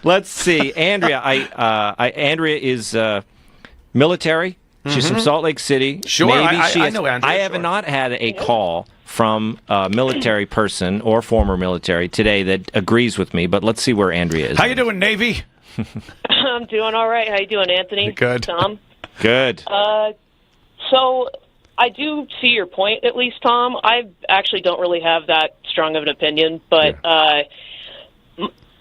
Let's see, Andrea. Andrea is military. She's from Salt Lake City. Sure, Maybe I know Andrea. I have not had a call from a military person or former military today that agrees with me. But let's see where Andrea is. How you doing, Navy? I'm doing all right. How you doing, Anthony? Good. Tom? Good. So I do see your point, at least, Tom. I actually don't really have that strong of an opinion, but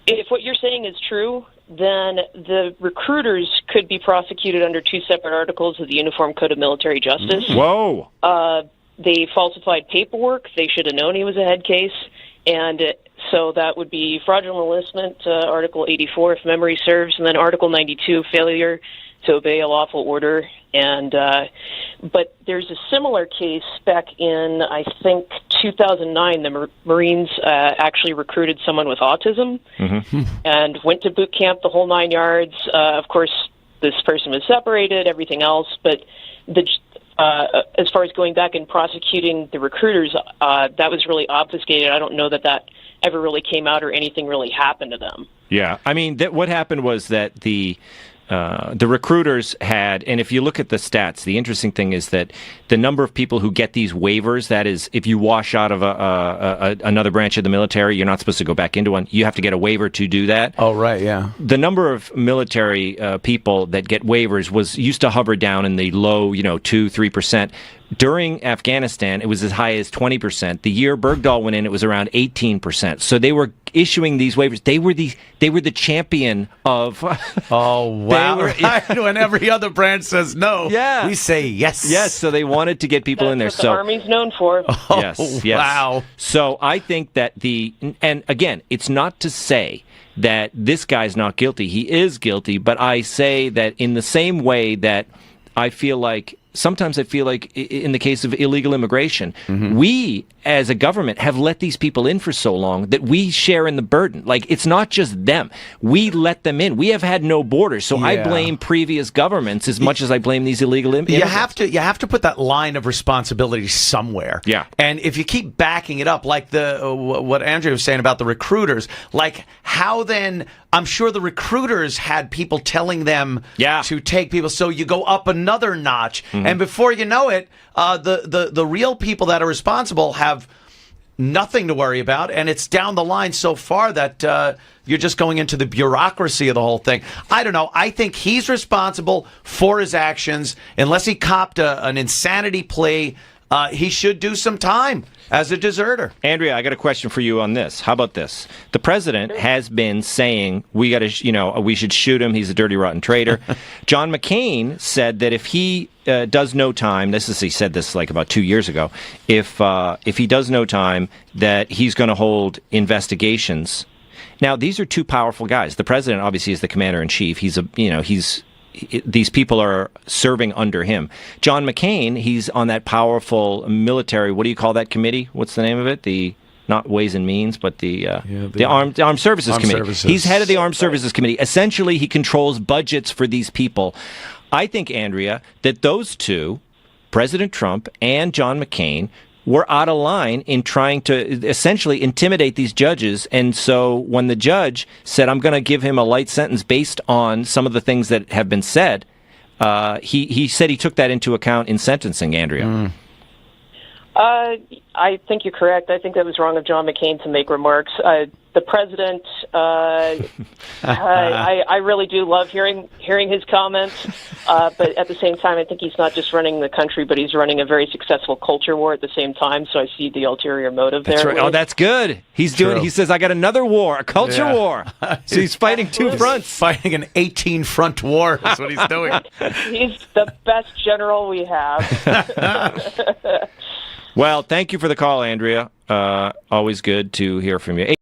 if what you're saying is true, then the recruiters could be prosecuted under two separate articles of the Uniform Code of Military Justice. Whoa. They falsified paperwork. They should have known he was a head case. And so that would be fraudulent enlistment, Article 84, if memory serves, and then Article 92, failure to obey a lawful order. And but there's a similar case back in, I think, 2009. The Marines actually recruited someone with autism and went to boot camp the whole 9 yards. Of course, this person was separated, everything else. But as far as going back and prosecuting the recruiters, that was really obfuscated. I don't know that ever really came out or anything really happened to them. Yeah, I mean, what happened was that the recruiters had, and if you look at the stats, the interesting thing is that the number of people who get these waivers, that is, if you wash out of another branch of the military, you're not supposed to go back into one. You have to get a waiver to do that. Oh, right, yeah. The number of military people that get waivers used to hover down in the low, 2-3%. During Afghanistan, it was as high as 20%. The year Bergdahl went in, it was around 18%. So they were issuing these waivers. They were the champion of. Oh wow! When every other branch says no, we say yes. Yes. So they wanted to get people in there. That's what the Army's known for. Yes. Wow. So I think that and again, it's not to say that this guy's not guilty. He is guilty, but I say that in the same way that sometimes I feel like in the case of illegal immigration, we as a government have let these people in for so long that we share in the burden. Like, it's not just them. We let them in. We have had no borders. So I blame previous governments as much as I blame these illegal immigrants. You have to put that line of responsibility somewhere. Yeah. And if you keep backing it up, like what Andrea was saying about the recruiters, like how then, I'm sure the recruiters had people telling them to take people. So you go up another notch. And before you know it, the real people that are responsible have nothing to worry about, and it's down the line so far that you're just going into the bureaucracy of the whole thing. I don't know. I think he's responsible for his actions. Unless he copped an insanity plea, he should do some time as a deserter. Andrea, I got a question for you on this. How about this? The president has been saying we should shoot him. He's a dirty, rotten traitor. John McCain said that if he does no time, he said this like about 2 years ago. If he does no time, that he's going to hold investigations. Now, these are two powerful guys. The president obviously is the commander in chief. These people are serving under him. John McCain, he's on that powerful military, what do you call that committee? What's the name of it? Not Ways and Means, but the Armed Services Committee. He's head of the Armed Services Committee. Essentially, he controls budgets for these people. I think, Andrea, that those two, President Trump and John McCain, were out of line in trying to essentially intimidate these judges. And so when the judge said, I'm going to give him a light sentence based on some of the things that have been said, he said he took that into account in sentencing, Andrea. I think you're correct. I think that was wrong of John McCain to make remarks. The president, I really do love hearing his comments, but at the same time, I think he's not just running the country, but he's running a very successful culture war at the same time. So I see the ulterior motive there. That's right. Oh, that's good. He's doing. He says, "I got another war, a culture war." So he's fighting two fronts, fighting an 18-front war. That's what he's doing. He's the best general we have. Well, thank you for the call, Andrea. Always good to hear from you.